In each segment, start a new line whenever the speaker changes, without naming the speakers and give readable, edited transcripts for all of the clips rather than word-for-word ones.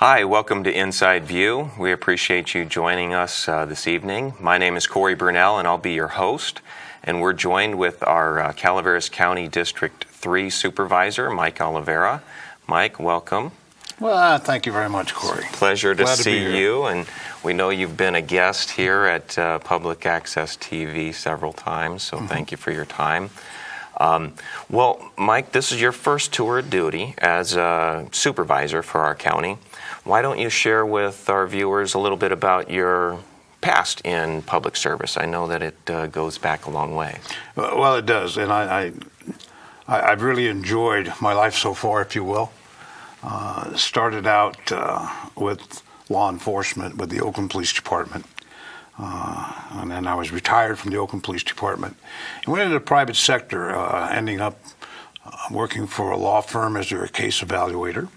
Hi, welcome to Inside View. We appreciate you joining us this evening. My name is Cory Burnell, and I'll be your host. And we're joined with our Calaveras County District 3 Supervisor, Mike Oliveira. Mike, welcome.
Well, thank you very much, Cory.
Pleasure to see you. And we know you've been a guest here at Public Access TV several times, so thank you for your time. Well, Mike, this is your first tour of duty as a supervisor for our county. Why don't you share with our viewers a little bit about your past in public service? I know that it goes back a long way.
Well, it does, and I've really enjoyed my life so far, if you will. Started out with law enforcement with the Oakland Police Department, and then I was retired from the Oakland Police Department and went into the private sector, ending up working for a law firm as their case evaluator.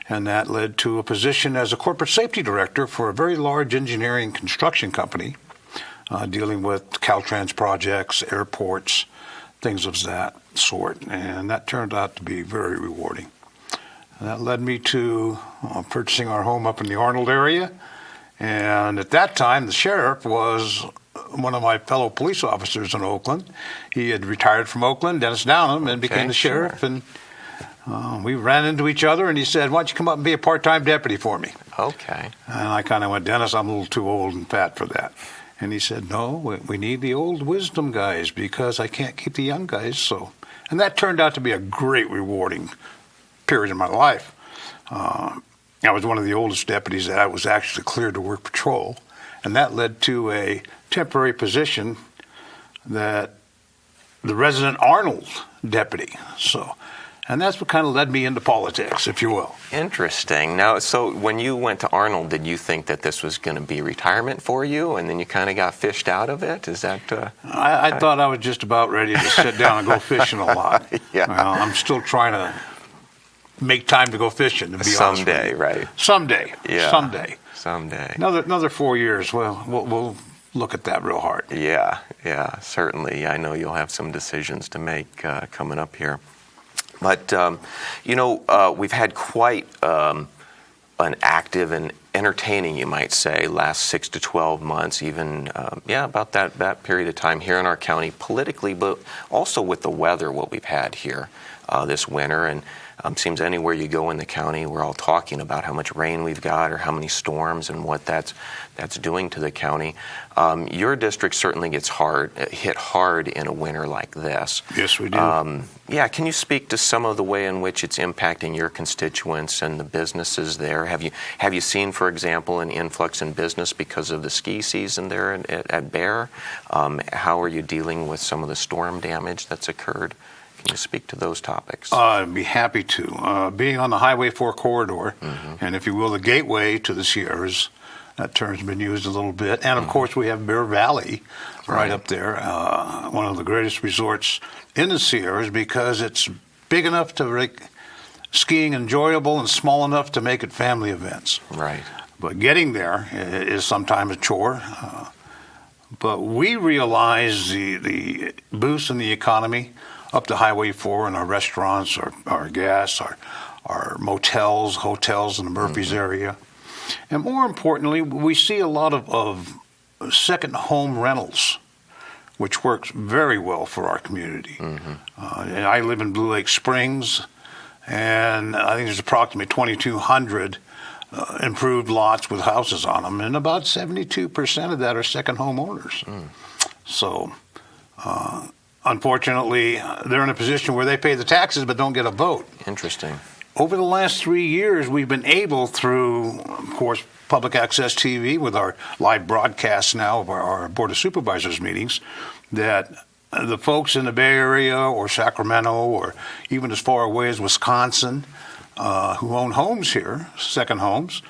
And that led to a position as a corporate safety director for a very large engineering construction company, dealing with Caltrans projects, airports, things of that sort. And that turned out to be very rewarding. And that led me to purchasing our home up in the Arnold area. And at that time, the sheriff was one of my fellow police officers in Oakland. He had retired from Oakland, Dennis Downham, and became the sheriff.
Sure.
And we ran into each other, and he said, "Why don't you come up and be a part-time deputy for me?"
Okay.
And I kind of went, "Dennis, I'm a little too old and fat for that." And he said, "No, we need the old wisdom guys because I can't keep the young guys." And that turned out to be a great rewarding period in my life. I was one of the oldest deputies that I was actually cleared to work patrol, and that led to a temporary position that the resident Arnold deputy. And that's what kind of led me into politics, if you will.
Interesting. Now, so when you went to Arnold, did you think that this was going to be retirement for you, and then you kind of got fished out of it? Is that?
I thought I was just about ready to sit down and go fishing a lot.
Yeah.
I'm still trying to make time to go fishing. To be honest with you.
Right?
Someday.
Yeah.
Someday. Another 4 years. Well, we'll look at that real hard.
Yeah. Certainly. I know you'll have some decisions to make coming up here. But, we've had quite an active and entertaining, you might say, last 6 to 12 months, even, about that period of time here in our county politically, but also with the weather, what we've had here this winter. And seems anywhere you go in the county, we're all talking about how much rain we've got or how many storms and what that's doing to the county. Your district certainly gets hit hard in a winter like this.
Yes, we do.
Can you speak to some of the way in which it's impacting your constituents and the businesses there? Have you seen, for example, an influx in business because of the ski season there at Bear? How are you dealing with some of the storm damage that's occurred? Can you speak to those topics?
I'd be happy to. Being on the Highway 4 corridor, and if you will, the gateway to the Sierras, that term's been used a little bit. And, of course, we have Bear Valley right up there, one of the greatest resorts in the Sierras because it's big enough to make skiing enjoyable and small enough to make it family events.
Right.
But getting there is sometimes a chore. But we realize the boost in the economy up to Highway 4 and our restaurants, our gas, our motels, hotels in the Murphys area. And more importantly, we see a lot of second home rentals, which works very well for our community. And I live in Blue Lake Springs, and I think there's approximately 2,200 improved lots with houses on them, and about 72% of that are second home owners. So, unfortunately, they're in a position where they pay the taxes but don't get a vote.
Interesting.
Over the last 3 years, we've been able, through, of course, Public Access TV, with our live broadcasts now of our Board of Supervisors meetings, that the folks in the Bay Area or Sacramento or even as far away as Wisconsin who own homes here, second homes,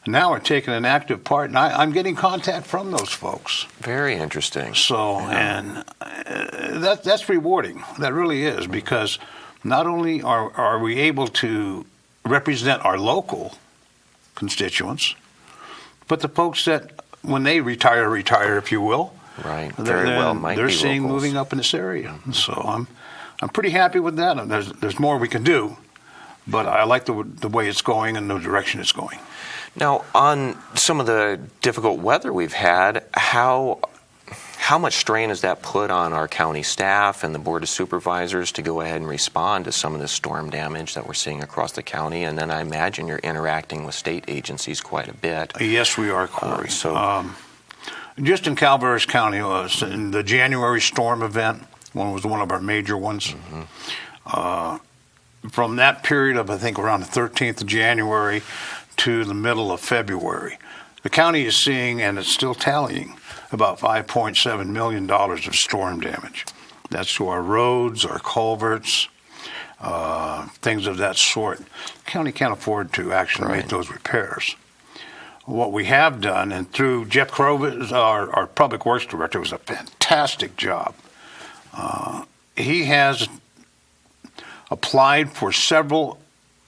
now are taking an active part, and I'm getting contact from those folks.
Very interesting.
So, and that's rewarding. That really is, because not only are we able to represent our local constituents, but the folks that, when they retire, if you will.
Right. Very well might be
they're seeing
locals.
Moving up in this area. So I'm pretty happy with that. There's more we can do, but I like the way it's going and the direction it's going.
Now, on some of the difficult weather we've had, how much strain has that put on our county staff and the Board of Supervisors to go ahead and respond to some of the storm damage that we're seeing across the county? And then I imagine you're interacting with state agencies quite a bit.
Yes, we are, Cory. Just in Calaveras County, in the January storm event, was one of our major ones. From that period of, I think, around the 13th of January to the middle of February, the county is seeing, and it's still tallying, about $5.7 million of storm damage. That's to our roads, our culverts, things of that sort. The county can't afford to actually make those repairs. What we have done, and through Jeff Krovis, our Public Works Director, was a fantastic job. He has applied for several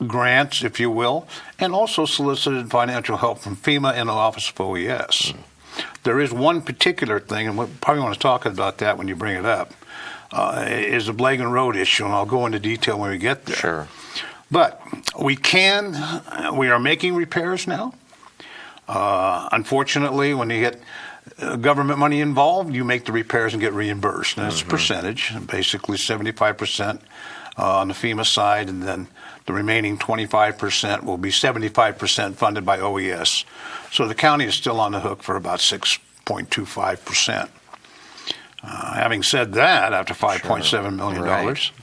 grants, if you will, and also solicited financial help from FEMA and the Office of OES. There is one particular thing, and we probably want to talk about that when you bring it up, is the Blagan Road issue, and I'll go into detail when we get there.
Sure.
But we are making repairs now. Unfortunately, when you get government money involved, you make the repairs and get reimbursed. And it's a percentage, basically 75% on the FEMA side, and then the remaining 25% will be 75% funded by OES. So the county is still on the hook for about 6.25%. Having said that, after $5.7 million,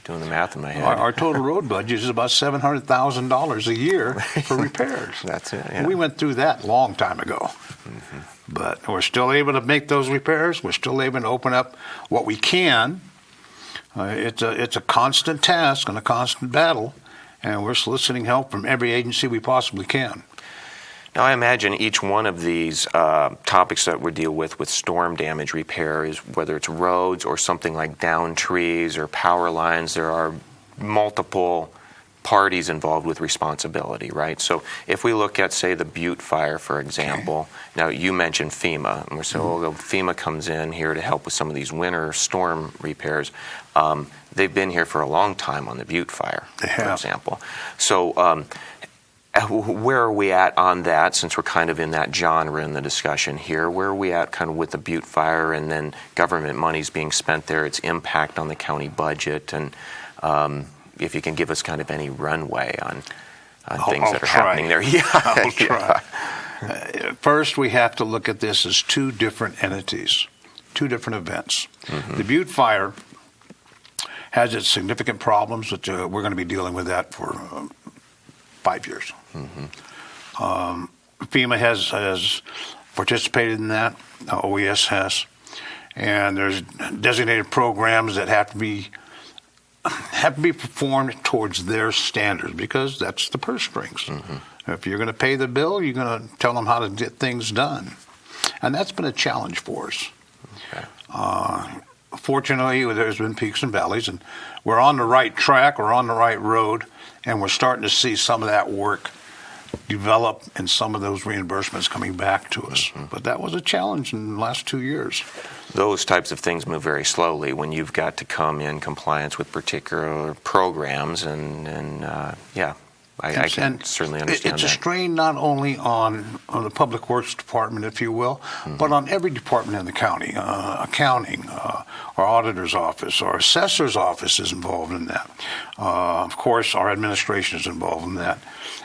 doing the math in my head,
our total road budget is about $700,000 a year for repairs.
That's it. Yeah.
We went through that a long time ago. But we're still able to make those repairs. We're still able to open up what we can. It's a constant task and a constant battle, and we're soliciting help from every agency we possibly can.
Now, I imagine each one of these topics that we deal with storm damage repair, is whether it's roads or something like down trees or power lines, there are multiple parties involved with responsibility, right? So if we look at, say, the Butte fire, for example, now you mentioned FEMA, and we're saying, FEMA comes in here to help with some of these winter storm repairs. They've been here for a long time on the Butte fire, for example. So where are we at on that, since we're kind of in that genre in the discussion here? Where are we at kind of with the Butte fire and then government monies being spent there, its impact on the county budget, and if you can give us kind of any runway on things that are happening there.
I'll try. First, we have to look at this as two different entities, two different events. The Butte fire has its significant problems, which we're going to be dealing with that for 5 years. FEMA has participated in that. OES has. And there's designated programs that have to be performed towards their standards, because that's the purse strings. If you're going to pay the bill, you're going to tell them how to get things done. And that's been a challenge for us. Fortunately, there's been peaks and valleys, and we're on the right track, we're on the right road, and we're starting to see some of that work develop and some of those reimbursements coming back to us. But that was a challenge in the last 2 years.
Those types of things move very slowly when you've got to come in compliance with particular programs, I can certainly understand
it's
that.
It's a strain not only on the Public Works Department, if you will, but on every department in the county. Accounting, our auditor's office, our assessor's office is involved in that. Of course, our administration is involved in that,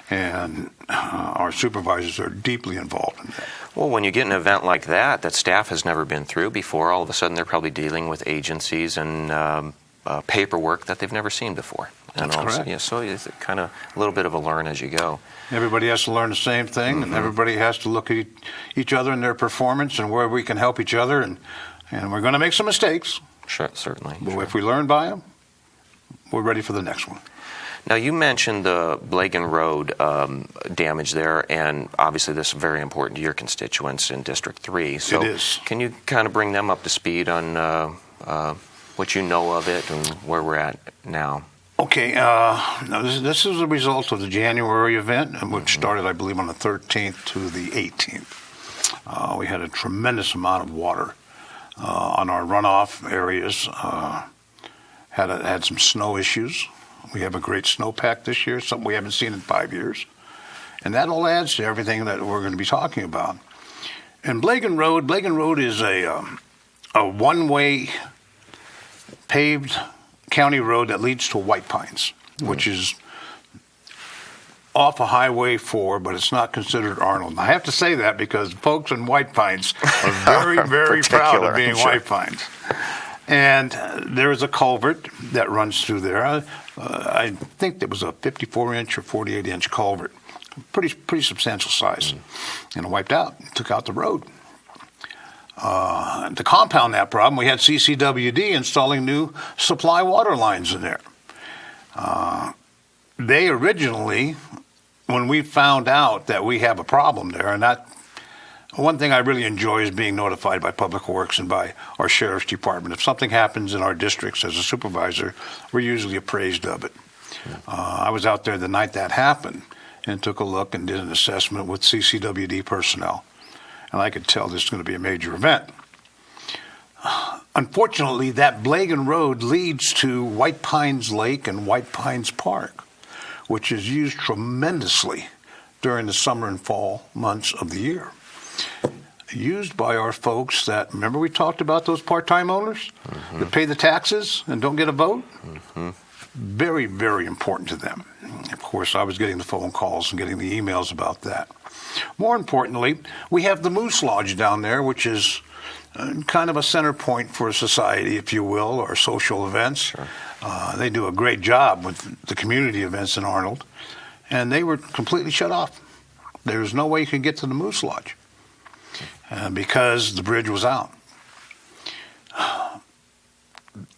and our supervisors are deeply involved in that.
Well, when you get an event like that staff has never been through before, all of a sudden they're probably dealing with agencies and paperwork that they've never seen before.
That's correct.
Yeah, so it's kind of a little bit of a learn as you go.
Everybody has to learn the same thing, and everybody has to look at each other and their performance and where we can help each other, and we're going to make some mistakes.
Sure, certainly.
But if we learn by them, we're ready for the next one.
Now, you mentioned the Blagan Road damage there, and obviously this is very important to your constituents in District 3. So
it is.
Can you kind of bring them up to speed on what you know of it and where we're at now?
Okay, now this is a result of the January event, which started, I believe, on the 13th to the 18th. We had a tremendous amount of water on our runoff areas. Had some snow issues. We have a great snowpack this year, something we haven't seen in 5 years. And that all adds to everything that we're going to be talking about. And Blagan Road is a one-way paved county road that leads to White Pines, which is off of Highway 4, but it's not considered Arnold. And I have to say that because folks in White Pines are very, very proud of being White Pines. And there is a culvert that runs through there. I think it was a 54-inch or 48-inch culvert, pretty substantial size, and it wiped out, took out the road. To compound that problem, we had CCWD installing new supply water lines in there. They originally, when we found out that we have a problem there, and that one thing I really enjoy is being notified by Public Works and by our Sheriff's Department. If something happens in our districts as a supervisor, we're usually appraised of it. I was out there the night that happened and took a look and did an assessment with CCWD personnel. And I could tell this is going to be a major event. Unfortunately, that Blagan Road leads to White Pines Lake and White Pines Park, which is used tremendously during the summer and fall months of the year. Used by our folks that, remember we talked about those part-time owners that pay the taxes and don't get a vote? Very, very important to them. Of course, I was getting the phone calls and getting the emails about that. More importantly, we have the Moose Lodge down there, which is kind of a center point for society, if you will, or social events. Sure. They do a great job with the community events in Arnold, and they were completely shut off. There was no way you could get to the Moose Lodge because the bridge was out.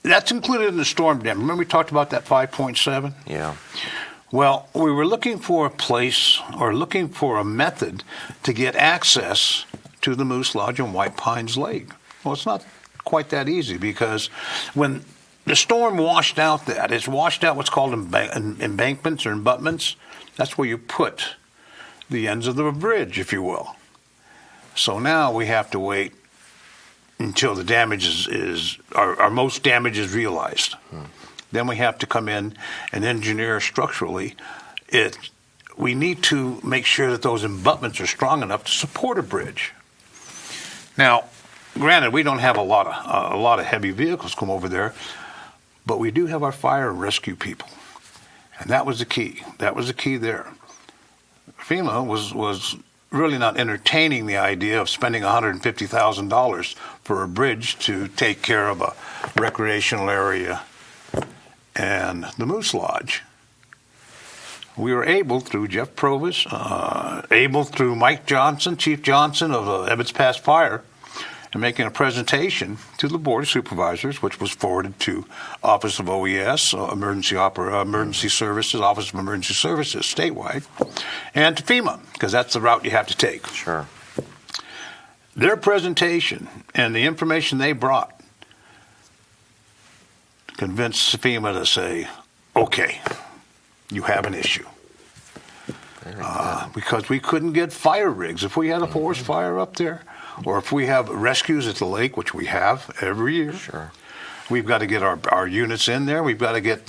That's included in the storm dam. Remember we talked about that 5.7?
Yeah.
Well, we were looking for a place or looking for a method to get access to the Moose Lodge and White Pines Lake. Well, it's not quite that easy because when the storm washed out it's washed out what's called embankments or abutments. That's where you put the ends of the bridge, if you will. So now we have to wait until the damage our most damage is realized. Then we have to come in and engineer structurally. We need to make sure that those abutments are strong enough to support a bridge. Now, granted, we don't have a lot of heavy vehicles come over there, but we do have our fire and rescue people, and that was the key. That was the key there. FEMA was really not entertaining the idea of spending $150,000 for a bridge to take care of a recreational area and the Moose Lodge. We were able, through Jeff Provis, through Mike Johnson, Chief Johnson of Ebbets Pass Fire, and making a presentation to the Board of Supervisors, which was forwarded to Office of OES, Emergency Services, Office of Emergency Services statewide, and to FEMA, because that's the route you have to take.
Sure.
Their presentation and the information they brought convinced FEMA to say, okay, you have an issue. Because we couldn't get fire rigs. If we had a forest fire up there, or if we have rescues at the lake, which we have every year,
sure,
we've got to get our units in there. We've got to get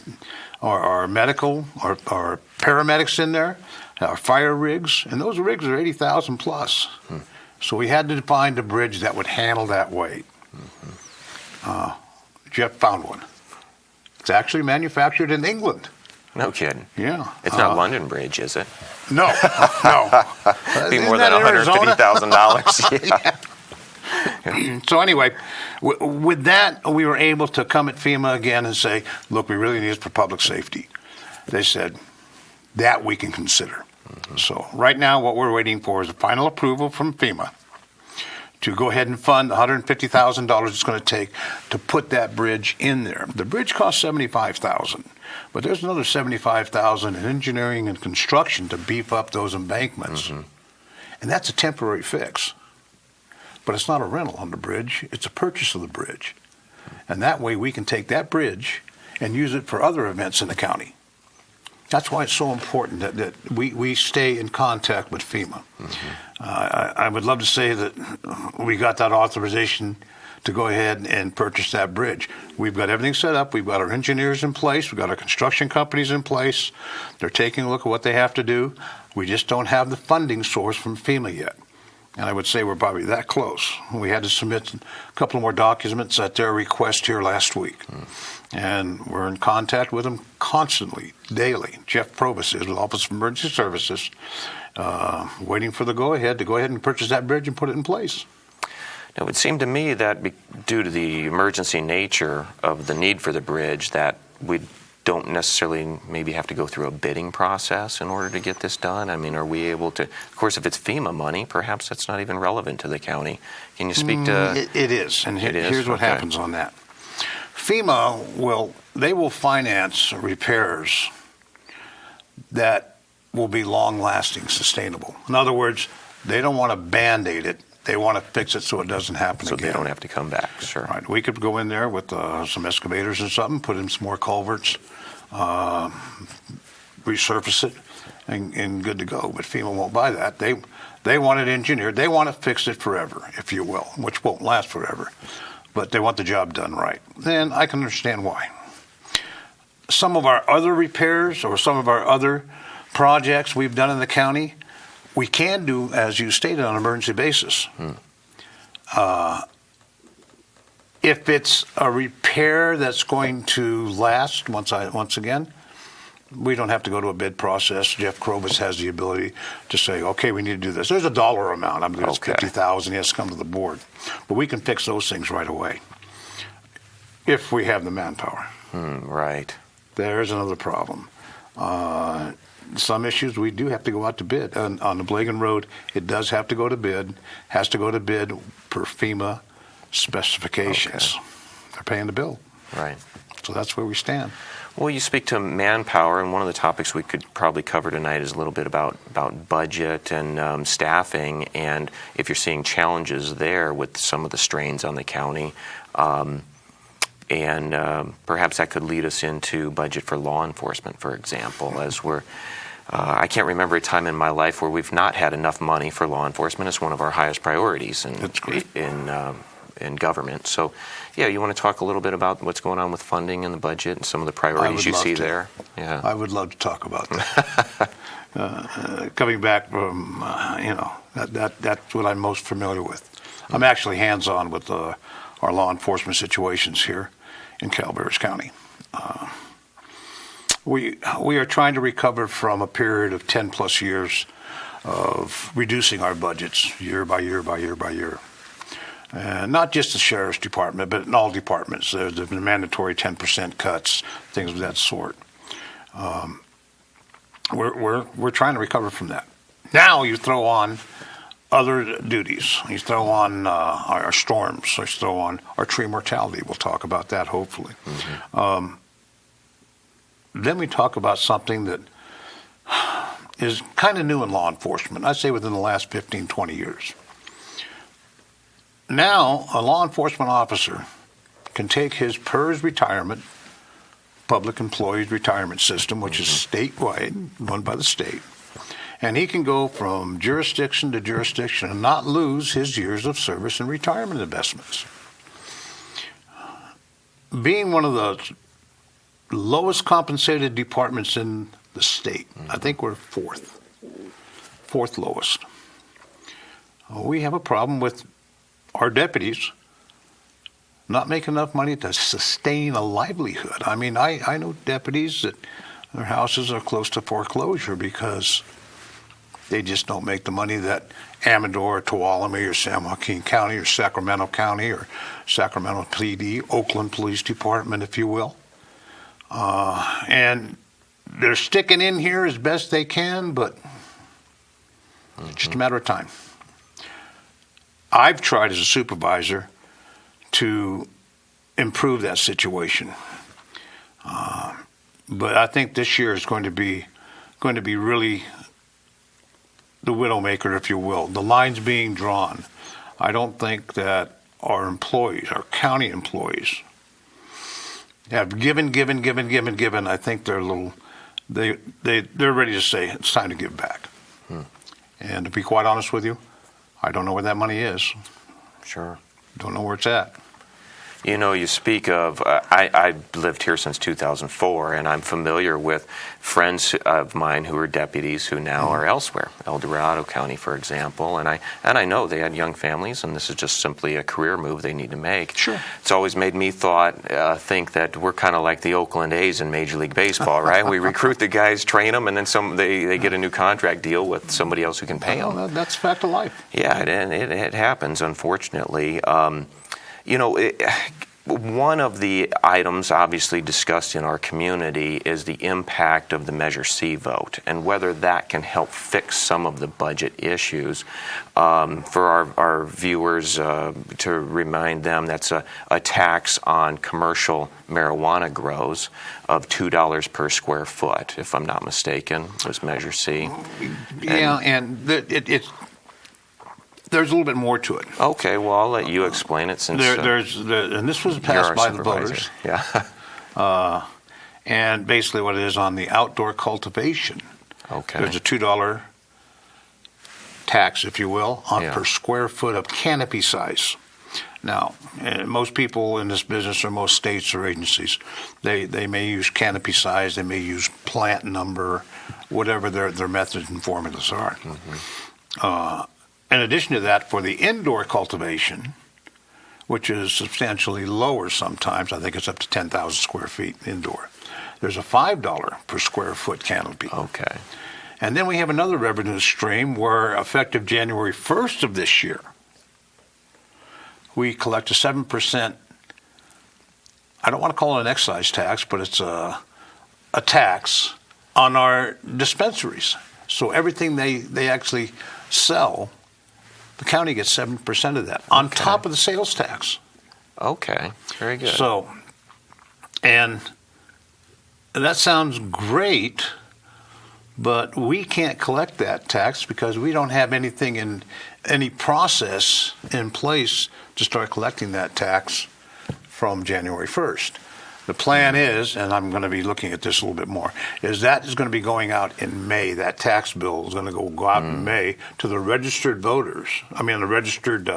our medical, our paramedics in there, our fire rigs, and those rigs are 80,000 plus. So we had to find a bridge that would handle that weight. Jeff found one. It's actually manufactured in England.
No kidding.
Yeah.
It's not London Bridge, is it?
No.
It'd be more than $150,000.
Yeah. So anyway, with that, we were able to come at FEMA again and say, look, we really need this for public safety. They said, that we can consider. So right now, what we're waiting for is a final approval from FEMA to go ahead and fund the $150,000 it's going to take to put that bridge in there. The bridge costs $75,000, but there's another $75,000 in engineering and construction to beef up those embankments, and that's a temporary fix. But it's not a rental on the bridge; it's a purchase of the bridge, and that way we can take that bridge and use it for other events in the county. That's why it's so important that we stay in contact with FEMA. I would love to say that we got that authorization to go ahead and purchase that bridge. We've got everything set up. We've got our engineers in place. We've got our construction companies in place. They're taking a look at what they have to do. We just don't have the funding source from FEMA yet. And I would say we're probably that close. We had to submit a couple more documents at their request here last week. And we're in contact with them constantly, daily. Jeff Probus is with Office of Emergency Services, waiting for the go-ahead to go ahead and purchase that bridge and put it in place.
Now, it would seem to me that due to the emergency nature of the need for the bridge, that we don't necessarily maybe have to go through a bidding process in order to get this done. I mean, are we able to, of course, if it's FEMA money, perhaps that's not even relevant to the county. Can you speak to...
It is, and here's what happens on that. FEMA will finance repairs that will be long-lasting, sustainable. In other words, they don't want to Band-Aid it. They want to fix it so it doesn't happen again.
So they don't have to come back, sure.
Right. We could go in there with some excavators or something, put in some more culverts, resurface it, and good to go. But FEMA won't buy that. They want it engineered. They want to fix it forever, if you will, which won't last forever. But they want the job done right. And I can understand why. Some of our other repairs or some of our other projects we've done in the county, we can do, as you stated, on an emergency basis. If it's a repair that's going to last, once again, we don't have to go to a bid process. Jeff Probus has the ability to say, okay, we need to do this. There's a dollar amount. I believe it's $50,000. He has to come to the board. But we can fix those things right away if we have the manpower.
Right.
There's another problem. Some issues we do have to go out to bid. On the Blagan Road, it does have to go to bid, has to go to bid per FEMA specifications.
Okay.
They're paying the bill.
Right.
So that's where we stand.
Well, you speak to manpower, and one of the topics we could probably cover tonight is a little bit about budget and staffing, and if you're seeing challenges there with some of the strains on the county. And perhaps that could lead us into budget for law enforcement, for example, as we're I can't remember a time in my life where we've not had enough money for law enforcement. It's one of our highest priorities in government. So, yeah, you want to talk a little bit about what's going on with funding and the budget and some of the priorities you see there? Yeah,
I would love to talk about that. Coming back from, that's what I'm most familiar with. I'm actually hands-on with our law enforcement situations here in Calaveras County. We are trying to recover from a period of 10 plus years of reducing our budgets year by year by year by year. And not just the sheriff's department, but in all departments. There's been mandatory 10% cuts, things of that sort. We're trying to recover from that. Now you throw on other duties. You throw on our storms. You throw on our tree mortality. We'll talk about that, hopefully. Mm-hmm. Then we talk about something that is kind of new in law enforcement. I'd say within the last 15, 20 years. Now, a law enforcement officer can take his PERS retirement, public employees retirement system, which is statewide, run by the state, and he can go from jurisdiction to jurisdiction and not lose his years of service and retirement investments. Being one of the lowest compensated departments in the state, I think we're fourth lowest. We have a problem with our deputies not making enough money to sustain a livelihood. I mean, I know deputies that their houses are close to foreclosure because they just don't make the money that Amador, or Tuolumne, or San Joaquin County, or Sacramento County, or Sacramento PD, Oakland Police Department, if you will. And they're sticking in here as best they can, but it's just a matter of time. I've tried as a supervisor to improve that situation, but I think this year is going to be really the widowmaker, if you will. The lines being drawn. I don't think that our employees, our county employees, have given. I think they're they're ready to say it's time to give back. And to be quite honest with you, I don't know where that money is.
Sure.
Don't know where it's at.
You know, you speak of, I've lived here since 2004, and I'm familiar with friends of mine who are deputies who now are elsewhere, El Dorado County, for example, and I know they had young families, and this is just simply a career move they need to make.
Sure.
It's always made me think that we're kind of like the Oakland A's in Major League Baseball, right? We recruit the guys, train them, and then they get a new contract deal with somebody else who can pay them.
Well, that's a fact of life.
Yeah, it happens, unfortunately. You know, one of the items obviously discussed in our community is the impact of the Measure C vote and whether that can help fix some of the budget issues. For our viewers, to remind them, that's a tax on commercial marijuana grows of $2 per square foot, if I'm not mistaken, was Measure C.
Yeah, and it's there's a little bit more to it.
Okay, well, I'll let you explain it since
and this was passed by the voters.
Yeah.
And basically what it is on the outdoor cultivation.
Okay.
There's a $2 tax, if you will, on per square foot of canopy size. Now, most people in this business, or most states or agencies, they may use canopy size, they may use plant number, whatever their methods and formulas are. Mm-hmm. In addition to that, for the indoor cultivation, which is substantially lower sometimes, I think it's up to 10,000 square feet indoor, there's a $5 per square foot canopy.
Okay.
And then we have another revenue stream where, effective January 1st of this year, we collect a 7%, I don't want to call it an excise tax, but it's a tax on our dispensaries. So everything they actually sell, the county gets 7% of that on top of the sales tax.
Okay, very good.
So, and that sounds great, but we can't collect that tax because we don't have anything in any process in place to start collecting that tax from January 1st. The plan is, and I'm going to be looking at this a little bit more, is that is going to be going out in May. That tax bill is going to go out in May to the registered voters, the registered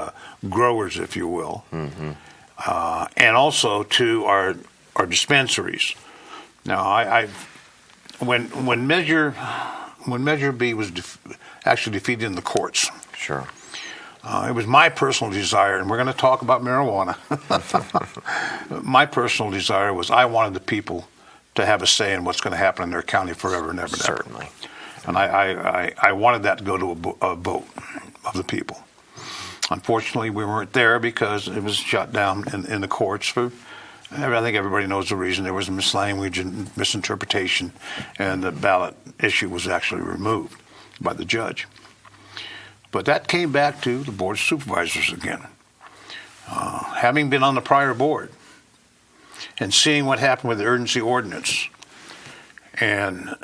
growers, if you will, and also to our dispensaries. Now, when Measure B was actually defeated in the courts.
Sure.
It was my personal desire, and we're going to talk about marijuana. My personal desire was I wanted the people to have a say in what's going to happen in their county forever and ever.
Certainly.
And I wanted that to go to a vote of the people. Unfortunately, we weren't there because it was shut down in the courts. I think everybody knows the reason. There was mislanguage and misinterpretation, and the ballot issue was actually removed by the judge. But that came back to the Board of Supervisors again. Having been on the prior board and seeing what happened with the urgency ordinance, and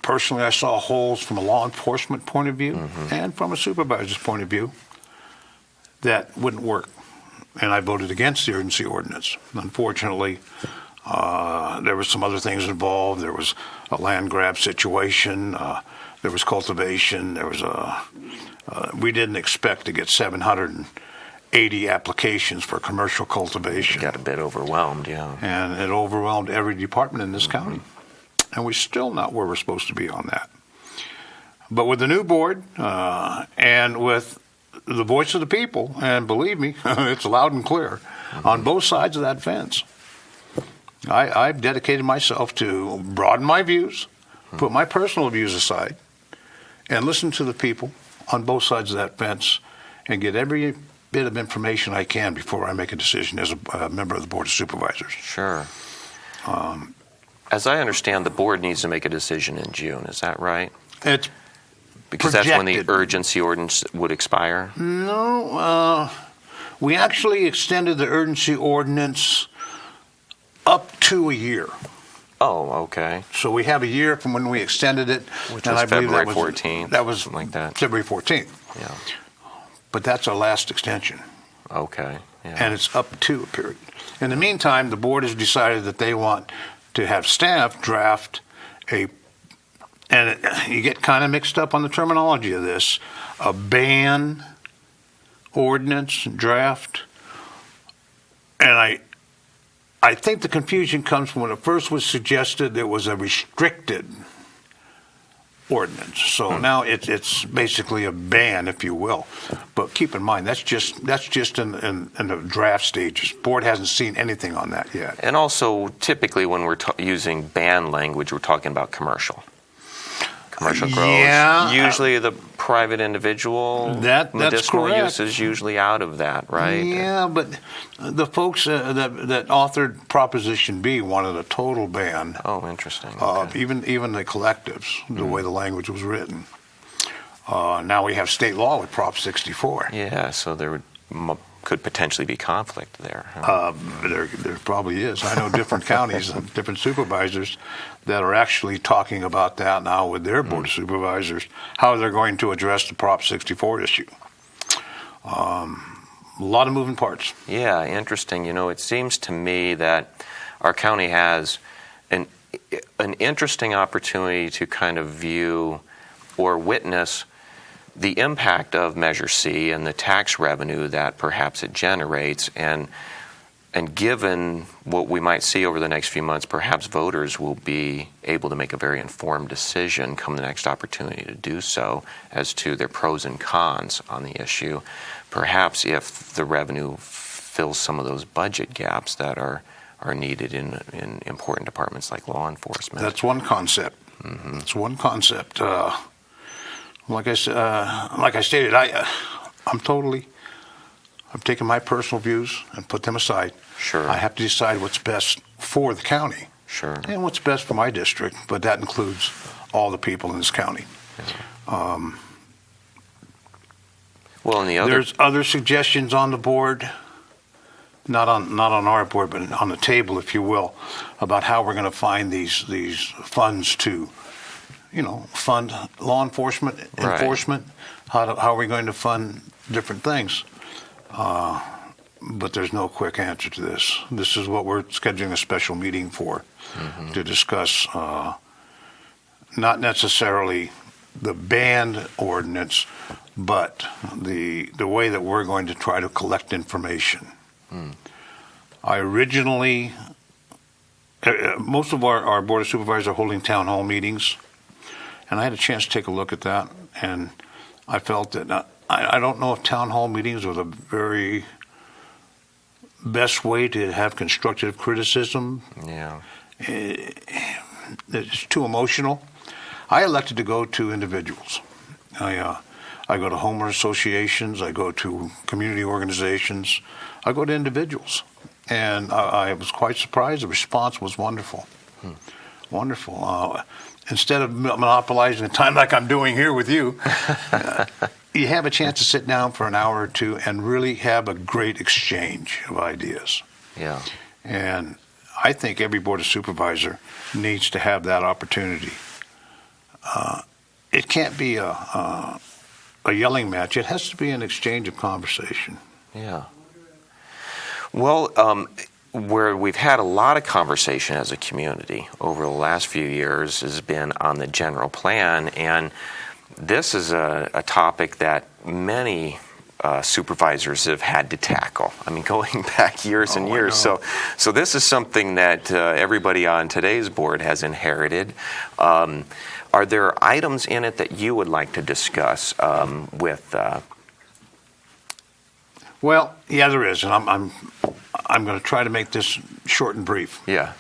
personally I saw holes from a law enforcement point of view and from a supervisor's point of view that wouldn't work. And I voted against the urgency ordinance. Unfortunately, there were some other things involved. There was a land grab situation. There was cultivation. There was we didn't expect to get 780 applications for commercial cultivation.
Got a bit overwhelmed, yeah.
And it overwhelmed every department in this county. And we're still not where we're supposed to be on that. But with the new board and with the voice of the people, and believe me, it's loud and clear, on both sides of that fence, I've dedicated myself to broaden my views, put my personal views aside, and listen to the people on both sides of that fence and get every bit of information I can before I make a decision as a member of the Board of Supervisors.
Sure. As I understand, the board needs to make a decision in June. Is that right?
It's
because
projected.
That's when the urgency ordinance would expire?
No. We actually extended the urgency ordinance up to a year.
Oh, okay.
So we have a year from when we extended it.
Which
and
was
I believe
February
that
14th.
That was
something like that.
February 14th.
Yeah.
But that's our last extension.
Okay. Yeah.
And it's up to a period. In the meantime, the board has decided that they want to have staff draft you get kind of mixed up on the terminology of this, a ban ordinance draft And I think the confusion comes from when it first was suggested there was a restricted ordinance. So now it's basically a ban, if you will. But keep in mind, that's just in the draft stages. Board hasn't seen anything on that yet.
And also, typically when we're using ban language, we're talking about commercial grows.
Yeah.
Usually the private individual
That's
medicinal
correct.
use is usually out of that, right?
Yeah, but the folks that authored Proposition B wanted a total ban.
Oh, interesting. Okay.
Even the collectives, the way the language was written. Now we have state law with Prop 64.
Yeah, so there could potentially be conflict there.
There probably is. I know different counties and different supervisors that are actually talking about that now with their board of supervisors, how they're going to address the Prop 64 issue. A lot of moving parts.
Yeah, interesting. You know, it seems to me that our county has an interesting opportunity to kind of view or witness the impact of Measure C and the tax revenue that perhaps it generates, and given what we might see over the next few months, perhaps voters will be able to make a very informed decision come the next opportunity to do so as to their pros and cons on the issue. Perhaps if the revenue fills some of those budget gaps that are needed in important departments like law enforcement.
That's one concept. It's one concept. Like I stated, I'm taking my personal views and put them aside.
Sure.
I have to decide what's best for the county.
Sure.
And what's best for my district, but that includes all the people in this county.
Yeah. Well, and
there's other suggestions on the board, not on our board, but on the table, if you will, about how we're going to find these funds to, fund law enforcement, enforcement. How are we going to fund different things? But there's no quick answer to this. This is what we're scheduling a special meeting for, to discuss not necessarily the banned ordinance, but the way that we're going to try to collect information. I originally, most of our Board of Supervisors are holding town hall meetings, and I had a chance to take a look at that, and I felt that I don't know if town hall meetings are the very best way to have constructive criticism.
Yeah.
It's too emotional. I elected to go to individuals. I go to homeowner associations. I go to community organizations. I go to individuals. And I was quite surprised. The response was wonderful. Wonderful. Instead of monopolizing the time like I'm doing here with you, you have a chance to sit down for an hour or two and really have a great exchange of ideas.
Yeah.
And I think every Board of Supervisor needs to have that opportunity. It can't be a yelling match. It has to be an exchange of conversation.
Yeah. Well, where we've had a lot of conversation as a community over the last few years has been on the general plan, and this is a topic that many supervisors have had to tackle. I mean, going back years and years. So this is something that everybody on today's board has inherited. Are there items in it that you would like to discuss with?
Well, yeah, there is, and I'm going to try to make this short and brief.
Yeah.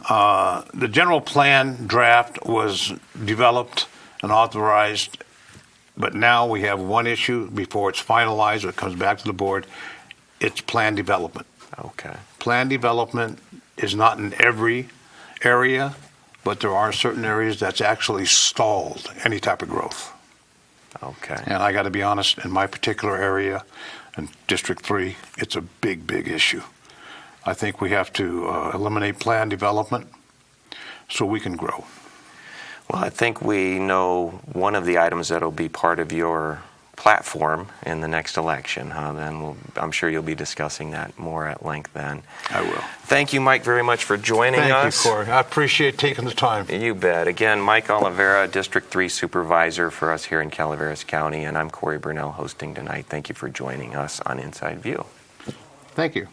The general plan draft was developed and authorized, but now we have one issue before it's finalized or it comes back to the board. It's plan development.
Okay.
Plan development is not in every area, but there are certain areas that's actually stalled any type of growth.
Okay.
And I got to be honest, in my particular area, in District 3, it's a big, big issue. I think we have to eliminate plan development so we can grow.
Well, I think we know one of the items that will be part of your platform in the next election. Then I'm sure you'll be discussing that more at length then.
I will.
Thank you, Mike, very much for joining us.
Thank you, Cory. I appreciate taking the time.
You bet. Again, Mike Oliveira, District 3 Supervisor for us here in Calaveras County, and I'm Cory Burnell hosting tonight. Thank you for joining us on Inside View.
Thank you.